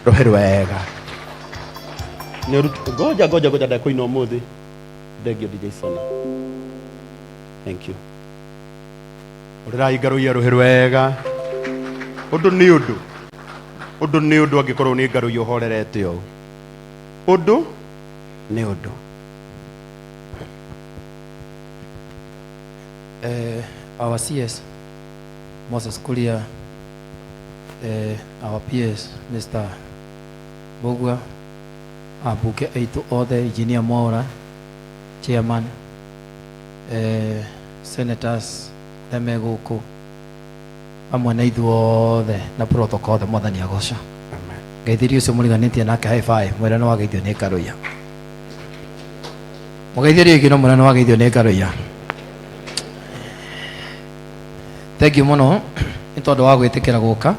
Ruria. Goja da Kuina umuthi. Thank you DJ Sona. Thank you. Urirai Ngaruiya Ruria. Undu ni undu angikorwo ni Ngaruiya uhorerete o. Undu ni undu. Our CS Moses Kuria, our PS Mr. Bogwa, Abuke Aitu Ode, Engineer Mora, Chairman, Senators, Emegoko, Amwanaidu Ode, na protocol the Modern Yagosha. Gaithirio Sumuliganiti and Aka High Five, where no Agaidu Nekaruya. Mogaitherio Kino Morano Agaidu Nekaruya. Thank you mono intondo wa gwitikira guka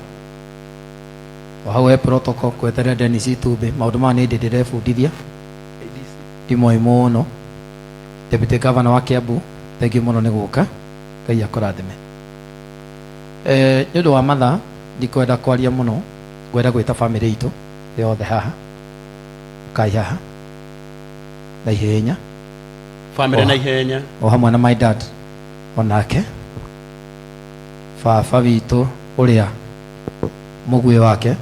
wa hawe protocol kwetera Dennis Tube maundu ma ni ndire fundithia ndimo imono Deputy Governor wa Kiambu. Thank you mono ni guka Ngai akurathime. Nyodo wa matha ndikwenda kwaria muno, ngwenda gwita family itu yothe haha kai haha na ihenya family na ihenya o hamwe na my dad onake Fafa witũ ũrĩa mũguĩ wake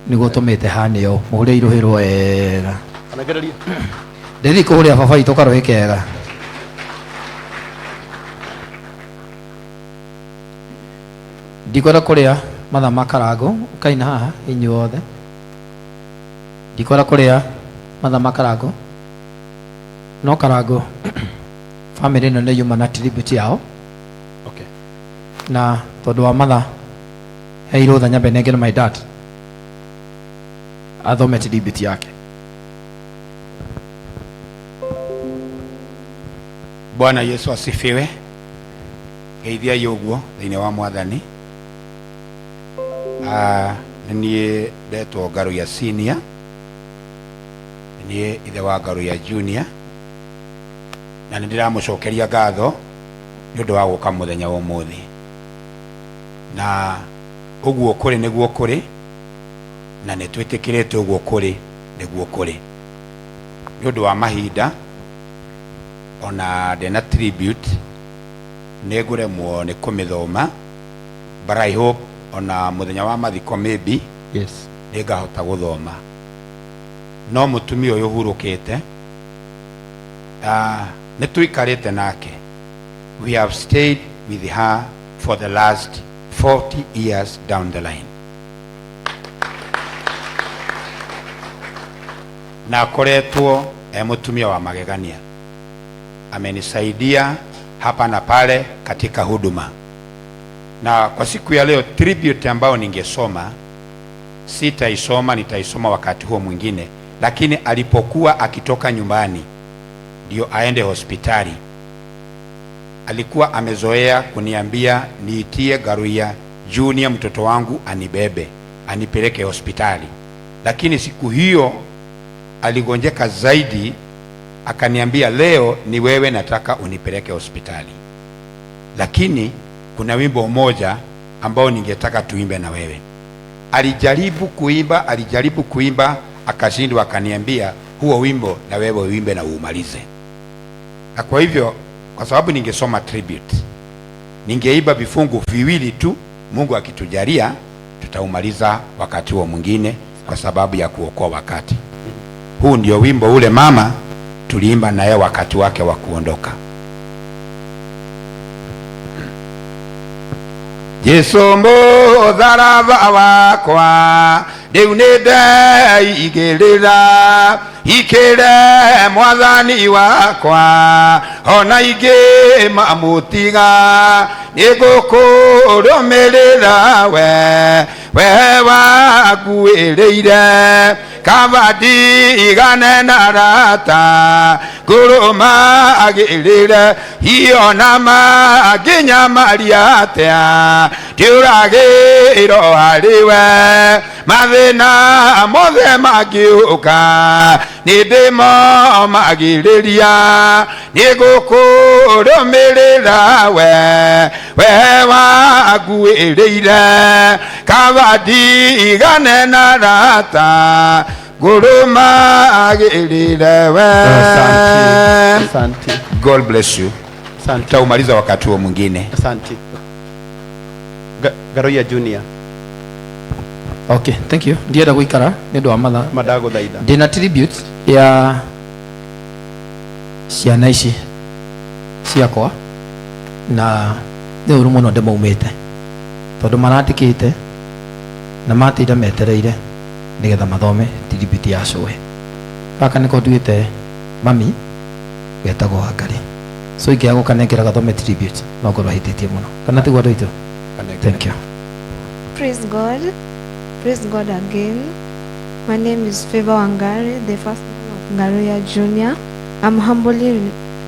nĩguo tũmĩte hanĩo mũhũrĩre iruhĩrwo wega ndĩthi kũhũrĩra baba witũ karũhĩ kega. Ndikwenda kũrĩa matha ma karango ũkaina haha inyuothe. Ndikwenda kũrĩa matha ma karango no karango family ĩno nĩ yuma na tribute yao na tondu wa matha heirwo tha nyambe nengere my dad athome tribute yake. Bwana Yesu asifiwe. Geithia yoguo thiini wa mwathani. Niĩ ndetwo Ngaruiya senior, niĩ ithe wa Ngaruiya junior, na nĩndĩramũcokeria ngatho nĩ ũndũ wa gũka mũthenya wa ũmũthĩ. Na uguo kuri niguo kuri na nitwitikirite uguo kuri niguo kuri ni undu wa mahinda ona ndena tribute neguremwo ni kumithoma, but I hope ona muthenya wa mathiko maybe yes ningahota guthoma. No mutumia uyu hurukite nituikarite nake, we have stayed with her for the last 40 years down the line. Na koretwo mutumia wa magegania, amenisaidia hapa na pale katika huduma. Na kwa siku ya leo tribute ambayo ningesoma sitaisoma, nitaisoma wakati huo mwingine, lakini alipokuwa akitoka nyumbani ndio aende hospitali, alikuwa amezoea kuniambia niitie Ngaruiya junior mtoto wangu anibebe anipeleke hospitali. Lakini siku hiyo aligonjeka zaidi, akaniambia leo ni wewe nataka unipeleke hospitali, lakini kuna wimbo mmoja ambao ningetaka tuimbe na wewe. Alijaribu kuimba akashindwa, akaniambia huo wimbo na wewe uimbe na umalize. Na kwa hivyo kwa sababu ningesoma tribute, ningeimba vifungu viwili tu, Mungu akitujalia tutaumaliza wakati huo mwingine kwa sababu ya kuokoa wakati. Huu ndio wimbo ule mama tuliimba naye wakati wake wa kuondoka. Yesu mutharaba wakwa riu nindeigirira ikire mwathani wakwa ona ingi mamutiga nigukurumirira we wakuiriire kabadi igane na rata kuruma agirire hiyo nama ginya mariatea tiuragiro hariwe mathina mothe magiuka nindimo magiriria nigukurumirira we waguirire kabadi igane na rata gurumagirire we. Asante. God bless you. Asante. Taumaliza wakati huo mwingine. Asante. Ngaruiya Junior. Okay, thank you. Ndienda guikara nĩndũ wa mathaa Madago thaitha. ndĩna tribute ya ciana ici ciakwa na nĩ ũru mũno ndĩmaumĩte tondũ marandĩkĩte na matinda metereire nĩgetha mathome tribute ya cũwe. Gaka nĩko nduĩte mami wetagwo Wangari, so ingĩaga gũkanengera gathome tribute no ngorwo hĩtĩtie mũno, kana tiguo andũ aitũ? Thank you. Praise God. Praise God again. My name is Favor Wangari, the first name of Ngaruiya Junior. I'm humbly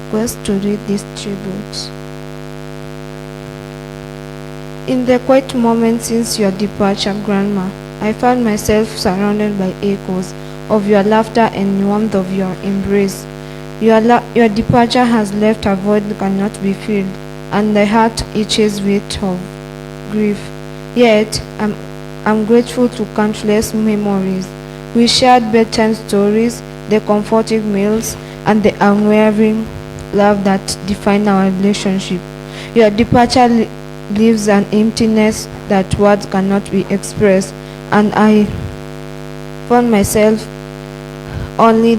requested to read this tribute. In the quiet moments since your departure, Grandma, I found myself surrounded by echoes of your laughter and warmth of your embrace. Your departure has left a void that cannot be filled, and the heart itches with of grief. Yet, I'm grateful to countless memories. We shared bedtime stories, the comforting meals, and the unwavering love that define our relationship. Your departure leaves an emptiness that words cannot be expressed, and I found myself only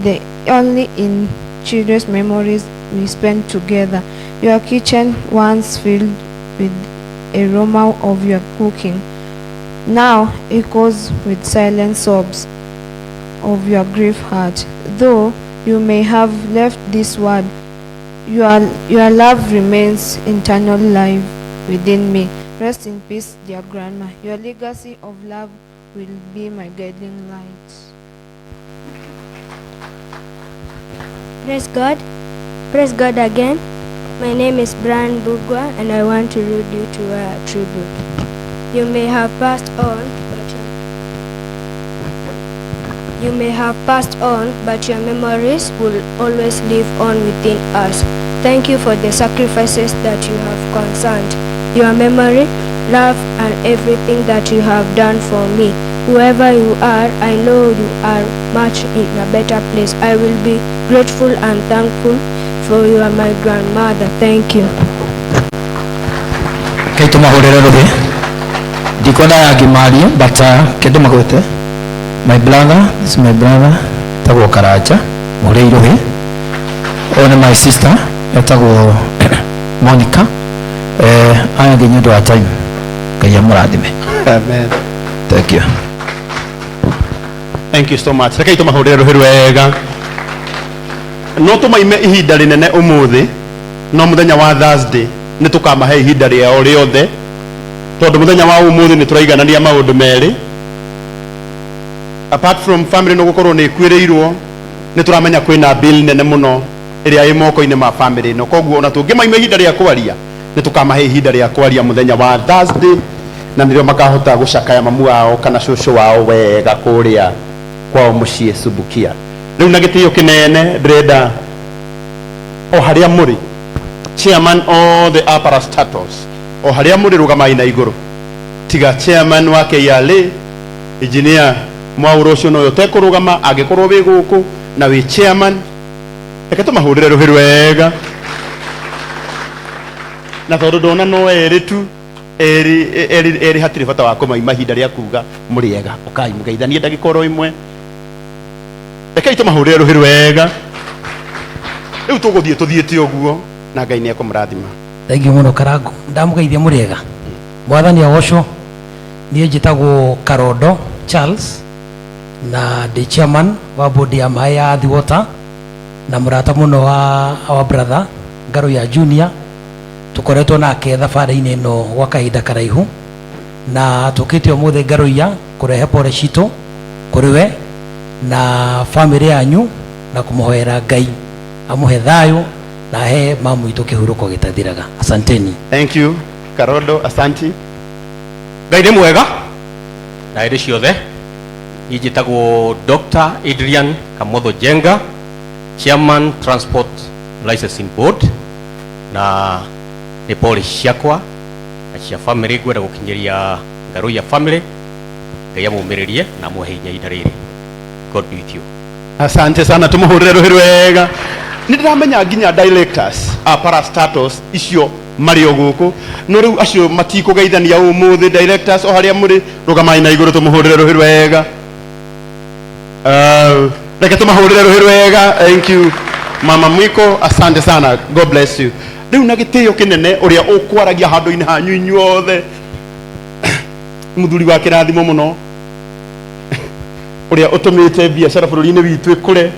in children's memories we spent together. Your kitchen once filled with aroma of your cooking now echoes with silent sobs of your grief heart. Though you may have left this world, your love remains eternally alive within me. Rest in peace, dear Grandma. Your legacy of love will be my guiding light. Praise God. Praise God again. My name is Brian Bugwa and I want to read you to a tribute. You may have passed on, but your memories will always live on within us. Thank you for the sacrifices that you have concerned. Your memory, love, and everything that you have done for me. Whoever you are, I know you are much in a better place. I will be grateful and thankful for you are my grandmother. Thank you. Kaito mahorera rohe. Dikona ya Gimaria, but kendo magote. My brother, this is my brother. Tago Karacha, Morei rohe. One my sister, tago Monica. Aya genyedo a time. Kaya muradime. Amen. Thank you. Thank you so much. Kaito mahorera rohe wega. No tumaime ihinda rinene umuthi no muthenya wa Thursday ni tukamahe ihinda ria riothe tondu muthenya wa umuthi ni turaiganania maundu meri. Apart from family no gukorwo ni kwiriirwo ni turamenya kwina bill nene muno iria i moko-ini ma family no koguo ona tungimaime ihinda ria kwaria ni tukamahe ihinda ria kwaria muthenya wa Thursday na nirio makahota gucakaya mamu wao kana cucu wao wega kuria kwao mucii Subukia. Riu na gitio kinene ndrenda o haria muri chairman all the upper status o haria muri rugamai na iguru tiga chairman wa KRA engineer mwauro cio no yote kurugama agikorwo wi guku na wi chairman eketo mahurire ruhiru wega na tondu ndona no eritu eri hatire bata wa kumaima ihinda ria kuga muri ega ukai mugeithanie ndagikoro imwe Ekaito mahurire ruhiru wega. Riu tuthiete uguo na Ngai ni akumurathima. Thank you muno Karangu. Ndamugeithia muriega. Mwathani agocwo. Nie njitagwo Karondo Charles na the chairman wa bodi ya mai ya The Water na murata muno wa our brother Ngaruiya Junior. Tukoretwo nake thabarĩ-inĩ ĩno gwa kahinda karaihu na tukĩte ũmũthĩ Ngaruiya kurehe pole citũ kũrĩ we na family yanyu na kumuhoera Ngai amuhe thayo na he mamu itu kihuruko gitathiraga. Asanteni. Thank you Karondo, asanti. Ngai nĩ mwega na hĩndĩ ciothe. Njĩtagwo Dr. Adrian Kamotho Jenga, Chairman Transport Licensing Board, na nĩ policy ciakwa na cia family ngwenda gũkinyĩria Ngaruiya family. Ngai amũmĩrĩrie na mũhe hinya ihinda rĩrĩ. God be with you. Asante sana, tumuhurire ruhi rwega. Nĩndĩramenya nginya directors parastatus icio marĩ o gũkũ no rĩu acio matikũgeithania ũmũthĩ. Directors o harĩa mũrĩ rũgamai na igũrũ tumuhurire ruhi rwega. Reke tumahurire ruhi rwega. Thank you Mama Muico, asante sana, God bless you. Rĩu na gĩtĩo kĩnene ũrĩa ũkwaragia handũ-inĩ hanyu inyuothe mũthuri wa kĩrathimo mũno ũrĩa ũtũmĩte biacara bũrũri-inĩ witũ ĩkũre